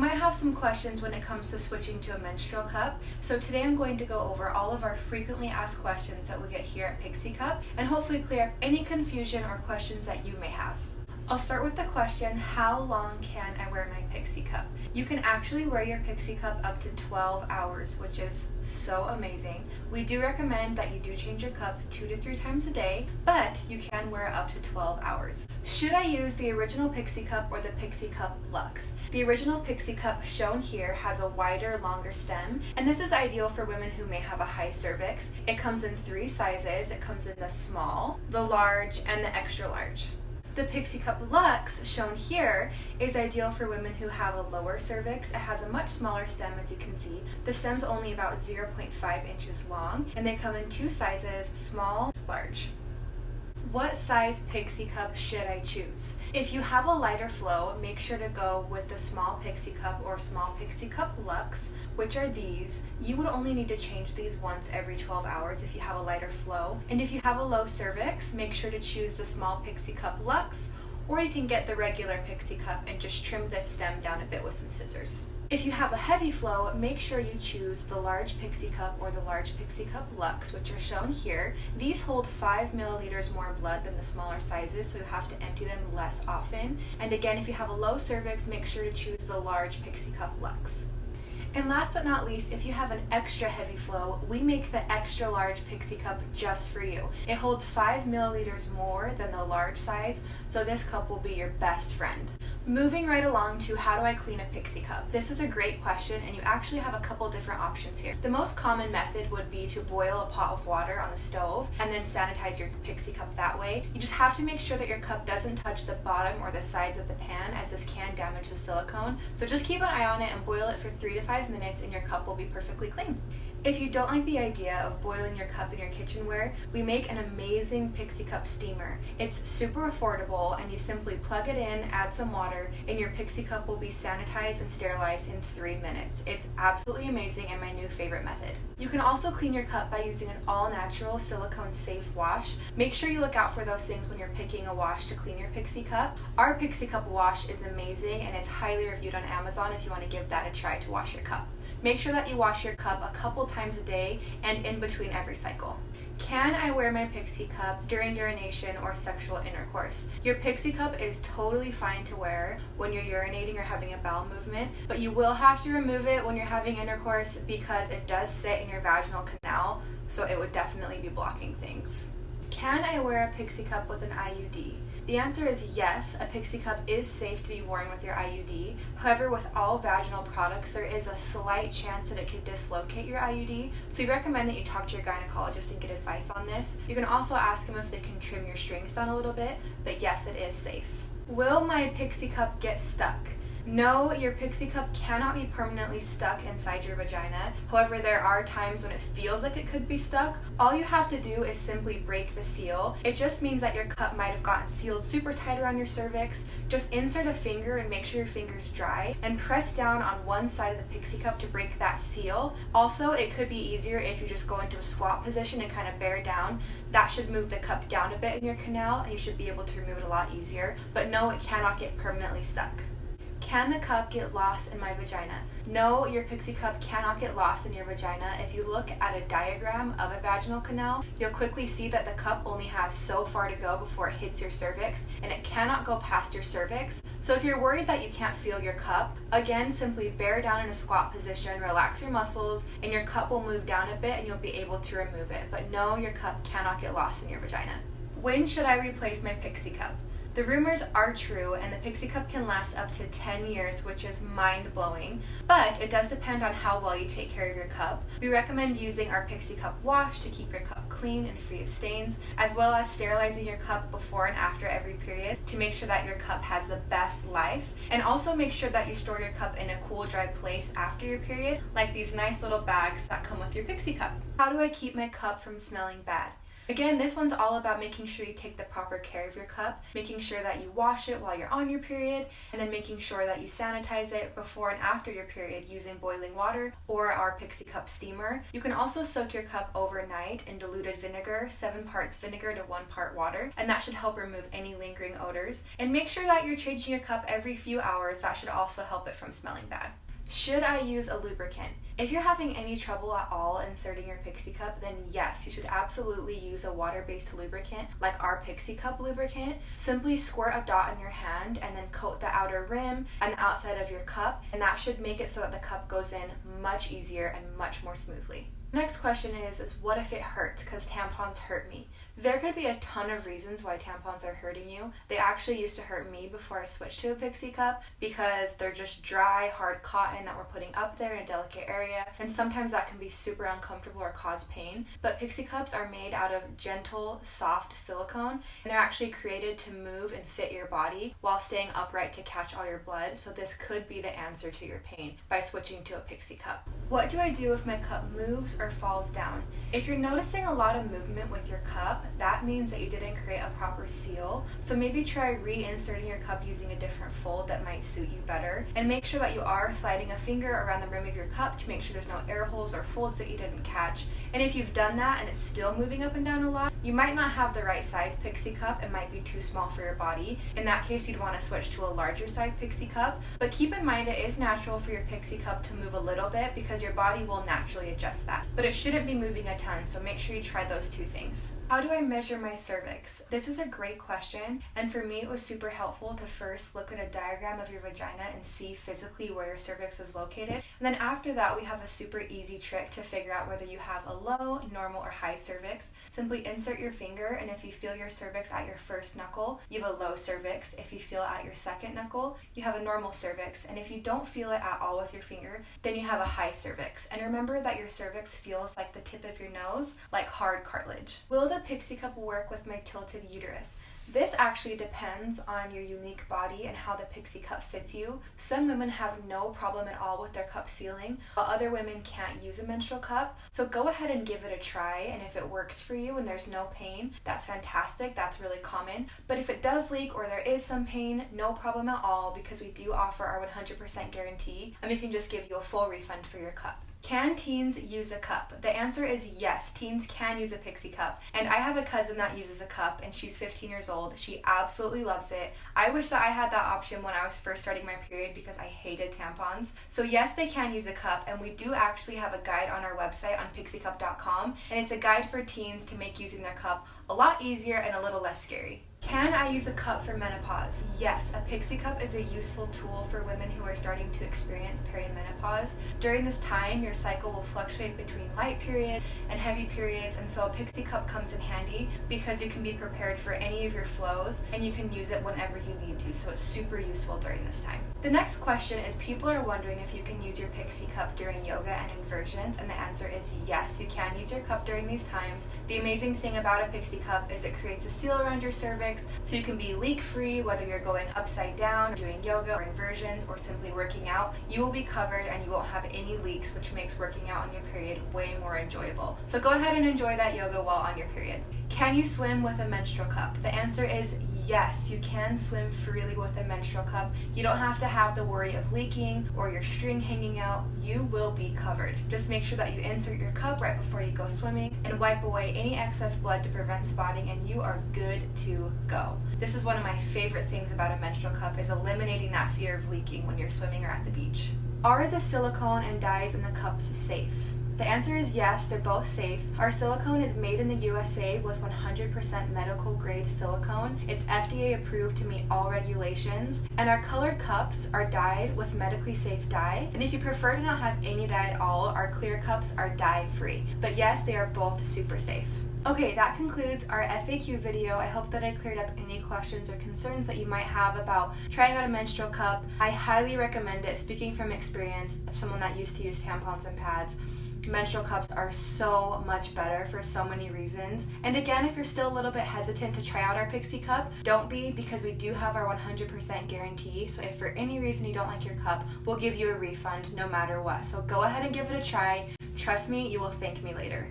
might have some questions when it comes to switching to a menstrual cup, so today I'm going to go over all of our frequently asked questions that we get here at Pixie Cup and hopefully clear up any confusion or questions that you may have. I'll start with the question, how long can I wear my Pixie Cup? You can actually wear your Pixie Cup up to 12 hours, which is so amazing. We do recommend that you do change your cup 2 to 3 times a day, but you can wear it up to 12 hours. Should I use the original Pixie Cup or the Pixie Cup Luxe? The original Pixie Cup shown here has a wider, longer stem, and this is ideal for women who may have a high cervix. It comes in 3 sizes. It comes in the small, the large, and the extra large. The Pixie Cup Luxe, shown here, is ideal for women who have a lower cervix. It has a much smaller stem, as you can see. The stem's only about 0.5 inches long, and they come in 2 sizes, small, large. What size Pixie Cup should I choose? If you have a lighter flow, make sure to go with the small Pixie Cup or small Pixie Cup Luxe, which are these. You would only need to change these once every 12 hours if you have a lighter flow. And if you have a low cervix, make sure to choose the small Pixie Cup Luxe, or you can get the regular Pixie Cup and just trim the stem down a bit with some scissors. If you have a heavy flow, make sure you choose the large Pixie Cup or the large Pixie Cup Luxe, which are shown here. These hold 5 milliliters more blood than the smaller sizes, so you have to empty them less often. And again, if you have a low cervix, make sure to choose the large Pixie Cup Luxe. And last but not least, if you have an extra heavy flow, we make the extra large Pixie Cup just for you. It holds 5 milliliters more than the large size, so this cup will be your best friend. Moving right along to how do I clean a Pixie Cup? This is a great question, and you actually have a couple different options here. The most common method would be to boil a pot of water on the stove and then sanitize your Pixie Cup that way. You just have to make sure that your cup doesn't touch the bottom or the sides of the pan, as this can damage the silicone. So just keep an eye on it and boil it for 3 to 5 minutes and your cup will be perfectly clean. If you don't like the idea of boiling your cup in your kitchenware, we make an amazing Pixie Cup steamer. It's super affordable, and you simply plug it in, add some water, and your Pixie Cup will be sanitized and sterilized in 3 minutes. It's absolutely amazing and my new favorite method. You can also clean your cup by using an all-natural silicone safe wash. Make sure you look out for those things when you're picking a wash to clean your Pixie Cup. Our Pixie Cup wash is amazing, and it's highly reviewed on Amazon if you want to give that a try to wash your cup. Make sure that you wash your cup a couple times a day and in between every cycle. Can I wear my Pixie Cup during urination or sexual intercourse? Your Pixie Cup is totally fine to wear when you're urinating or having a bowel movement, but you will have to remove it when you're having intercourse because it does sit in your vaginal canal, so it would definitely be blocking things. Can I wear a Pixie Cup with an IUD? The answer is yes, a Pixie Cup is safe to be worn with your IUD. However, with all vaginal products, there is a slight chance that it could dislocate your IUD, so we recommend that you talk to your gynecologist and get advice on this. You can also ask them if they can trim your strings down a little bit, but yes, it is safe. Will my Pixie Cup get stuck? No, your Pixie Cup cannot be permanently stuck inside your vagina. However, there are times when it feels like it could be stuck. All you have to do is simply break the seal. It just means that your cup might have gotten sealed super tight around your cervix. Just insert a finger and make sure your finger's dry and press down on one side of the Pixie Cup to break that seal. Also, it could be easier if you just go into a squat position and kind of bear down. That should move the cup down a bit in your canal and you should be able to remove it a lot easier. But no, it cannot get permanently stuck. Can the cup get lost in my vagina? No, your Pixie Cup cannot get lost in your vagina. If you look at a diagram of a vaginal canal, you'll quickly see that the cup only has so far to go before it hits your cervix, and it cannot go past your cervix. So if you're worried that you can't feel your cup, again, simply bear down in a squat position, relax your muscles, and your cup will move down a bit and you'll be able to remove it. But no, your cup cannot get lost in your vagina. When should I replace my Pixie Cup? The rumors are true, and the Pixie Cup can last up to 10 years, which is mind-blowing, but it does depend on how well you take care of your cup. We recommend using our Pixie Cup wash to keep your cup clean and free of stains, as well as sterilizing your cup before and after every period to make sure that your cup has the best life, and also make sure that you store your cup in a cool, dry place after your period, like these nice little bags that come with your Pixie Cup. How do I keep my cup from smelling bad? Again, this one's all about making sure you take the proper care of your cup, making sure that you wash it while you're on your period, and then making sure that you sanitize it before and after your period using boiling water or our Pixie Cup steamer. You can also soak your cup overnight in diluted vinegar, 7 parts vinegar to 1 part water, and that should help remove any lingering odors. And make sure that you're changing your cup every few hours. That should also help it from smelling bad. Should I use a lubricant? If you're having any trouble at all inserting your Pixie Cup, then yes, you should absolutely use a water-based lubricant like our Pixie Cup lubricant. Simply squirt a dot in your hand and then coat the outer rim and the outside of your cup, and that should make it so that the cup goes in much easier and much more smoothly. Next question is what if it hurts? Because tampons hurt me. There could be a ton of reasons why tampons are hurting you. They actually used to hurt me before I switched to a Pixie Cup because they're just dry, hard cotton that we're putting up there in a delicate area, and sometimes that can be super uncomfortable or cause pain. But Pixie Cups are made out of gentle, soft silicone, and they're actually created to move and fit your body while staying upright to catch all your blood, so this could be the answer to your pain by switching to a Pixie Cup. What do I do if my cup moves or falls down? If you're noticing a lot of movement with your cup, that means that you didn't create a proper seal. So maybe try reinserting your cup using a different fold that might suit you better. And make sure that you are sliding a finger around the rim of your cup to make sure there's no air holes or folds that you didn't catch. And if you've done that and it's still moving up and down a lot, you might not have the right size Pixie Cup. It might be too small for your body. In that case, you'd want to switch to a larger size Pixie Cup. But keep in mind, it is natural for your Pixie Cup to move a little bit because your body will naturally adjust that. But it shouldn't be moving a ton, so make sure you try those two things. How do I measure my cervix? This is a great question, and for me it was super helpful to first look at a diagram of your vagina and see physically where your cervix is located. And then after that, we have a super easy trick to figure out whether you have a low, normal, or high cervix. Simply insert your finger, and if you feel your cervix at your first knuckle, you have a low cervix. If you feel it at your second knuckle, you have a normal cervix. And if you don't feel it at all with your finger, then you have a high cervix. And remember that your cervix feels like the tip of your nose, like hard cartilage. Will the Pixie Cup work with my tilted uterus? This actually depends on your unique body and how the Pixie Cup fits you. Some women have no problem at all with their cup sealing, while other women can't use a menstrual cup. So go ahead and give it a try, and if it works for you and there's no pain, that's fantastic. That's really common. But if it does leak or there is some pain, no problem at all, because we do offer our 100% guarantee, and we can just give you a full refund for your cup. Can teens use a cup? The answer is yes, teens can use a Pixie Cup. And I have a cousin that uses a cup, and she's 15 years old. She absolutely loves it. I wish that I had that option when I was first starting my period because I hated tampons. So yes, they can use a cup, and we do actually have a guide on our website on pixiecup.com, and it's a guide for teens to make using their cup a lot easier and a little less scary. Can I use a cup for menopause? Yes, a Pixie Cup is a useful tool for women who are starting to experience perimenopause. During this time, your cycle will fluctuate between light periods and heavy periods, and so a Pixie Cup comes in handy because you can be prepared for any of your flows and you can use it whenever you need to, so it's super useful during this time. The next question is, people are wondering if you can use your Pixie Cup during yoga and inversions, and the answer is yes, you can use your cup during these times. The amazing thing about a Pixie Cup is it creates a seal around your cervix, so you can be leak-free whether you're going upside down, doing yoga or inversions, or simply working out. You will be covered and you won't have any leaks, which makes working out on your period way more enjoyable. So go ahead and enjoy that yoga while on your period. Can you swim with a menstrual cup? The answer is yes, you can swim freely with a menstrual cup. You don't have to have the worry of leaking or your string hanging out. You will be covered. Just make sure that you insert your cup right before you go swimming and wipe away any excess blood to prevent spotting, and you are good to go. This is one of my favorite things about a menstrual cup, is eliminating that fear of leaking when you're swimming or at the beach. Are the silicone and dyes in the cups safe? The answer is yes, they're both safe. Our silicone is made in the USA with 100% medical grade silicone. It's FDA approved to meet all regulations, and our colored cups are dyed with medically safe dye. And if you prefer to not have any dye at all, our clear cups are dye free. But yes, they are both super safe. Okay, that concludes our FAQ video. I hope that I cleared up any questions or concerns that you might have about trying out a menstrual cup. I highly recommend it. Speaking from experience of someone that used to use tampons and pads, menstrual cups are so much better for so many reasons. And again, if you're still a little bit hesitant to try out our Pixie Cup, don't be, because we do have our 100% guarantee. So if for any reason you don't like your cup, we'll give you a refund no matter what. So go ahead and give it a try. Trust me, you will thank me later.